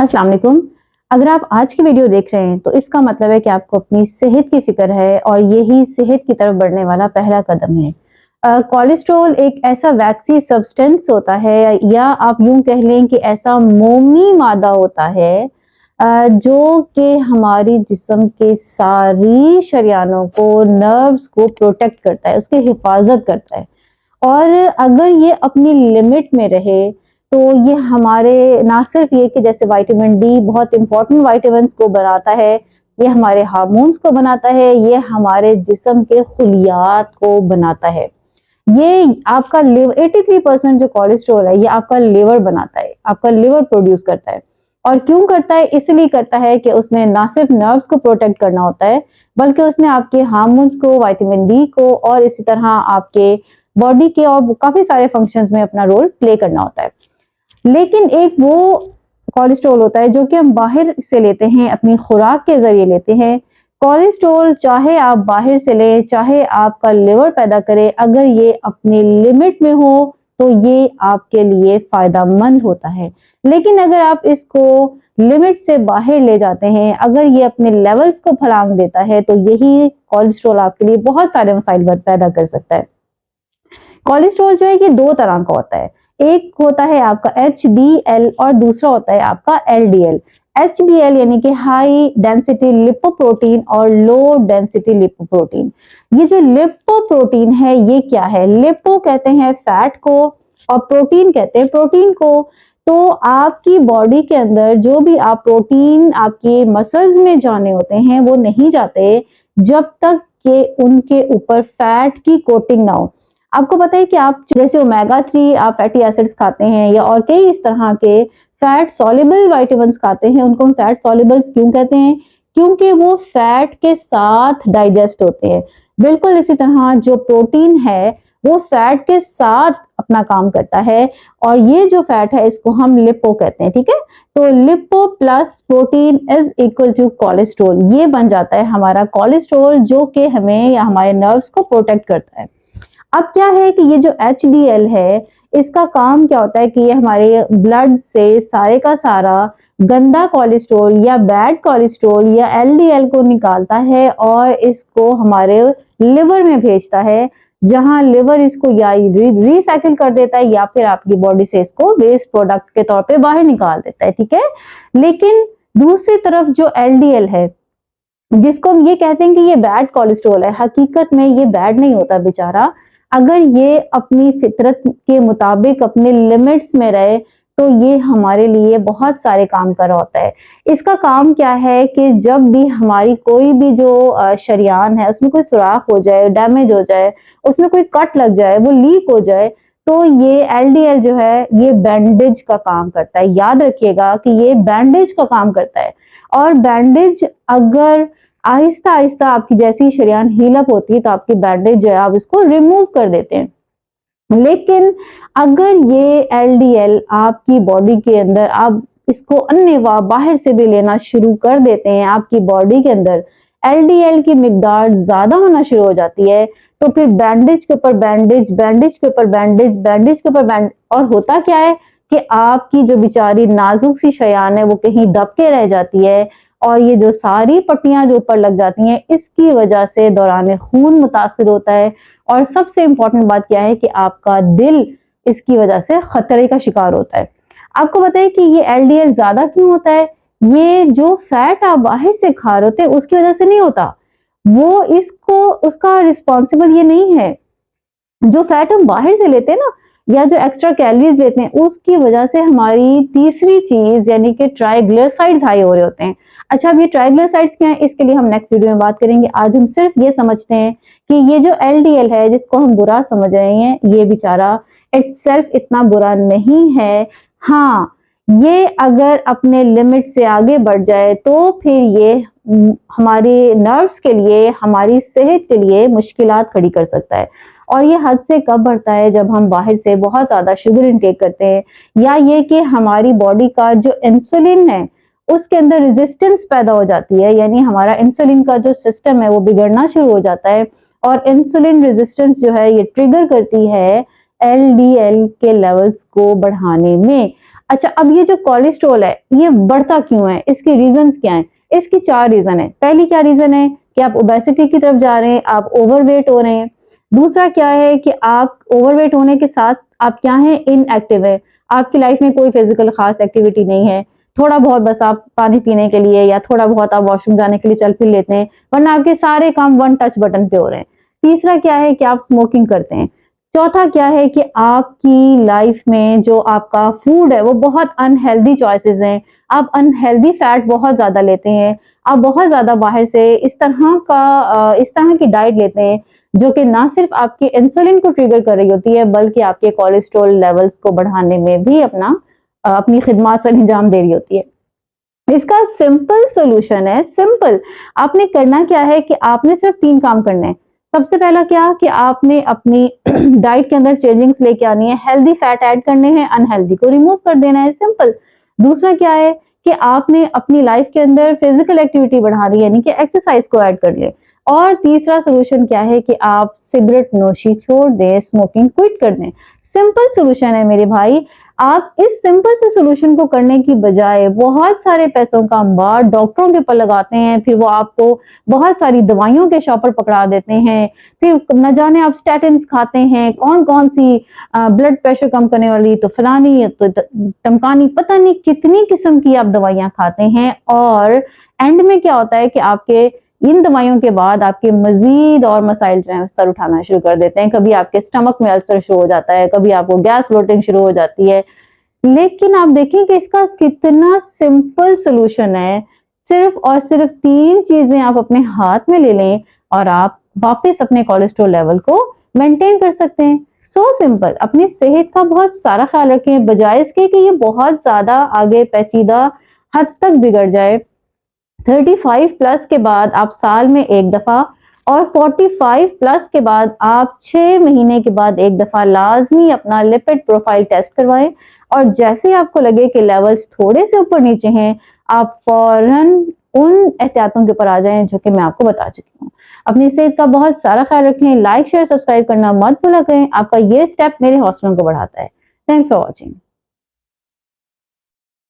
अस्सलाम वालेकुम। अगर आप आज की वीडियो देख रहे हैं तो इसका मतलब है कि आपको अपनी सेहत की फिक्र है और यही सेहत की तरफ बढ़ने वाला पहला कदम है। कोलेस्ट्रॉल एक ऐसा वैक्सी सब्सटेंस होता है या आप यूं कह लें कि ऐसा मोमी मादा होता है जो कि हमारी जिस्म के सारी शरियानों को, नर्व्स को प्रोटेक्ट करता है, उसकी हिफाजत करता है। और अगर ये अपनी लिमिट में रहे तो ये हमारे ना सिर्फ ये कि जैसे विटामिन डी बहुत इंपॉर्टेंट विटामिन्स को बनाता है, ये हमारे हार्मोन्स को बनाता है, ये हमारे जिस्म के खुलियात को बनाता है। ये आपका लिवर 83% जो कोलेस्ट्रॉल है ये आपका लिवर बनाता है, आपका लिवर प्रोड्यूस करता है। और क्यों करता है? इसलिए करता है कि उसने ना सिर्फ नर्व्स को प्रोटेक्ट करना होता है बल्कि उसने आपके हार्मोन्स को, विटामिन डी को और इसी तरह आपके बॉडी के और काफी सारे फंक्शंस में अपना रोल प्ले करना होता है। लेकिन एक वो कोलेस्ट्रॉल होता है जो कि हम बाहर से लेते हैं, अपनी खुराक के जरिए लेते हैं। कोलेस्ट्रॉल चाहे आप बाहर से लें, चाहे आपका लिवर पैदा करे, अगर ये अपनी लिमिट में हो तो ये आपके लिए फायदेमंद होता है। लेकिन अगर आप इसको लिमिट से बाहर ले जाते हैं, अगर ये अपने लेवल्स को फलांग देता है तो यही कोलेस्ट्रॉल आपके लिए बहुत सारे मसाइल पैदा कर सकता है। कोलेस्ट्रॉल जो है ये दो तरह का होता है, एक होता है आपका HDL और दूसरा होता है आपका LDL। HDL यानी कि हाई डेंसिटी लिपोप्रोटीन और लो डेंसिटी लिपोप्रोटीन। ये जो लिपोप्रोटीन है ये क्या है? लिपो कहते हैं फैट को और प्रोटीन कहते हैं प्रोटीन को। तो आपकी बॉडी के अंदर जो भी आप प्रोटीन आपके मसल्स में जाने होते हैं वो नहीं जाते जब तक कि उनके ऊपर फैट की कोटिंग ना हो। आपको पता है कि आप जैसे ओमेगा 3 आप फैटी एसिड्स खाते हैं या और कई इस तरह के फैट सॉल्युबल विटामिन्स खाते हैं, उनको हम फैट सॉल्युबल्स क्यों कहते हैं? क्योंकि वो फैट के साथ डाइजेस्ट होते हैं। बिल्कुल इसी तरह जो प्रोटीन है वो फैट के साथ अपना काम करता है और ये जो फैट है इसको हम लिपो कहते हैं, ठीक है? तो lipo plus protein is equal to cholesterol, ये बन जाता है हमारा कोलेस्ट्रॉल जो कि हमें या हमारे नर्व्स को प्रोटेक्ट करता है। अब क्या है कि ये जो HDL है इसका काम क्या होता है कि ये हमारे ब्लड से सारे का सारा गंदा कोलेस्ट्रॉल या बैड कोलेस्ट्रॉल या LDL को निकालता है और इसको हमारे लिवर में भेजता है, जहां लिवर इसको या रिसाइकिल कर देता है या फिर आपकी बॉडी से इसको वेस्ट प्रोडक्ट के तौर पे बाहर निकाल देता है, ठीक है? लेकिन दूसरी तरफ जो LDL है जिसको हम ये कहते हैं कि ये बैड कोलेस्ट्रॉल है, हकीकत में ये बैड नहीं होता बेचारा। अगर ये अपनी फितरत के मुताबिक अपने लिमिट्स में रहे तो ये हमारे लिए बहुत सारे काम कर रहा होता है। इसका काम क्या है कि जब भी हमारी कोई भी जो शरियान है उसमें कोई सुराख हो जाए, डैमेज हो जाए, उसमें कोई कट लग जाए, वो लीक हो जाए, तो ये LDL जो है ये बैंडेज का काम करता है। याद रखिएगा कि ये बैंडेज का काम करता है। और बैंडेज अगर आहिस्ता आहिस्ता आपकी जैसी शरियान हील अप होती है तो आपकी बैंडेज जो है आप इसको रिमूव कर देते हैं। लेकिन अगर ये LDL आपकी बॉडी के अंदर आप इसको अन्यवा बाहर से भी लेना शुरू कर देते हैं, आपकी बॉडी के अंदर LDL की मिकदार ज्यादा होना शुरू हो जाती है, तो फिर बैंडेज के ऊपर बैंडेज, बैंडेज के ऊपर बैंडेज, बैंडेज के ऊपर बैंडेज, और होता क्या है कि आपकी जो बेचारी नाजुक सी शयान है वो कहीं दब के रह जाती है और ये जो सारी पट्टियां जो ऊपर लग जाती हैं इसकी वजह से दौरान खून मुतासिर होता है। और सबसे इंपॉर्टेंट बात क्या है कि आपका दिल इसकी वजह से खतरे का शिकार होता है। आपको पता है कि ये LDL ज्यादा क्यों होता है? ये जो फैट आप बाहर से खा रहे होते हैं उसकी वजह से नहीं होता, वो इसको उसका रिस्पॉन्सिबल ये नहीं है। जो फैट हम बाहर से लेते हैं ना या जो एक्स्ट्रा कैलोरीज लेते हैं उसकी वजह से हमारी तीसरी चीज यानी कि ट्राइग्लिसराइड्स हाई हो रहे होते हैं। अच्छा, अब ये ट्राइग्लिसराइड्स क्या है इसके लिए हम नेक्स्ट वीडियो में बात करेंगे। आज हम सिर्फ ये समझते हैं कि ये जो LDL है जिसको हम बुरा समझ रहे हैं ये बेचारा इटसेल्फ इतना बुरा नहीं है। हाँ, ये अगर अपने लिमिट से आगे बढ़ जाए तो फिर ये हमारी नर्व्स के लिए, हमारी सेहत के लिए मुश्किलात खड़ी कर सकता है। और ये हद से कब बढ़ता है? जब हम बाहर से बहुत ज्यादा शुगर इनटेक करते हैं या ये कि हमारी बॉडी का जो इंसुलिन है उसके अंदर रेजिस्टेंस पैदा हो जाती है, यानी हमारा इंसुलिन का जो सिस्टम है वो बिगड़ना शुरू हो जाता है और इंसुलिन रेजिस्टेंस जो है ये ट्रिगर करती है LDL के लेवल्स को बढ़ाने में। अच्छा, अब ये जो कोलेस्ट्रॉल है ये बढ़ता क्यों है, इसके रीजंस क्या हैं? इसकी 4 रीजन है। पहली क्या रीजन है कि आप ओबेसिटी की तरफ जा रहे हैं, आप ओवरवेट हो रहे हैं। दूसरा क्या है कि आप ओवरवेट होने के साथ आप क्या हैं, इनएक्टिव है, आपकी लाइफ में कोई फिजिकल खास एक्टिविटी नहीं है, थोड़ा बहुत बस आप पानी पीने के लिए या थोड़ा बहुत आप वॉशरूम जाने के लिए चल फिर लेते हैं, वरना आपके सारे काम वन टच बटन पे हो रहे हैं। तीसरा क्या है कि आप स्मोकिंग करते हैं। चौथा क्या है कि आपकी लाइफ में जो आपका फूड है वो बहुत अनहेल्दी चॉइसेस हैं, आप अनहेल्दी फैट बहुत ज्यादा लेते हैं, आप बहुत ज्यादा बाहर से इस तरह की डाइट लेते हैं जो कि ना सिर्फ आपके इंसुलिन को ट्रिगर कर रही होती है बल्कि आपके कोलेस्ट्रॉल लेवल्स को बढ़ाने में भी अपनी खिदमत से अंजाम दे रही होती है। इसका सिंपल सोल्यूशन है, सिंपल। आपने करना क्या है कि आपने सिर्फ 3 काम करने हैं। सबसे पहला क्या कि आपने अपनी डाइट के अंदर चेंजिंग्स लेके आनी है, हेल्दी फैट ऐड करने हैं, अनहेल्दी को रिमूव कर देना है, सिंपल। दूसरा क्या है कि आपने अपनी लाइफ के अंदर फिजिकल एक्टिविटी बढ़ानी है, यानी कि एक्सरसाइज को ऐड कर ले। और तीसरा सोल्यूशन क्या है कि आप सिगरेट नोशी छोड़ दें, स्मोकिंग क्विट कर दें। सिंपल सोल्यूशन है मेरे भाई। आप इस सिंपल से सोल्यूशन को करने की बजाय बहुत सारे पैसों का अंबार डॉक्टरों के ऊपर लगाते हैं, फिर वो आपको बहुत सारी दवाइयों के शॉपर पकड़ा देते हैं, फिर न जाने आप स्टैटिन्स खाते हैं, कौन कौन सी ब्लड प्रेशर कम करने वाली, तो फलानी तो टमकानी, पता नहीं कितनी किस्म की आप दवाइयां खाते हैं। और एंड में क्या होता है कि आपके इन दवाइयों के बाद आपके मजीद और मसाइल जो है सर उठाना शुरू कर देते हैं। कभी आपके स्टमक में अल्सर शुरू हो जाता है, कभी आपको गैस ब्लोटिंग शुरू हो जाती है। लेकिन आप देखें कि इसका कितना सिंपल सोल्यूशन है। सिर्फ और सिर्फ 3 चीजें आप अपने हाथ में ले लें और आप वापस अपने कोलेस्ट्रॉल लेवल को मेंटेन कर सकते हैं। So simple. अपनी सेहत का बहुत सारा ख्याल रखें बजाय इसके कि ये बहुत ज्यादा आगे पेचीदा हद तक बिगड़ जाए। 35 प्लस के बाद आप साल में एक दफा और 45 प्लस के बाद आप 6 महीने के बाद एक दफा लाजमी अपना लिपिड प्रोफाइल टेस्ट करवाएं। और जैसे आपको लगे कि लेवल्स थोड़े से ऊपर नीचे हैं, आप फौरन उन एहतियातों के ऊपर आ जाएं जो कि मैं आपको बता चुकी हूँ। अपनी सेहत का बहुत सारा ख्याल रखें, लाइक शेयर सब्सक्राइब करना मत भूला करें। आपका ये स्टेप मेरे हौसलों को बढ़ाता है। Thanks for watching.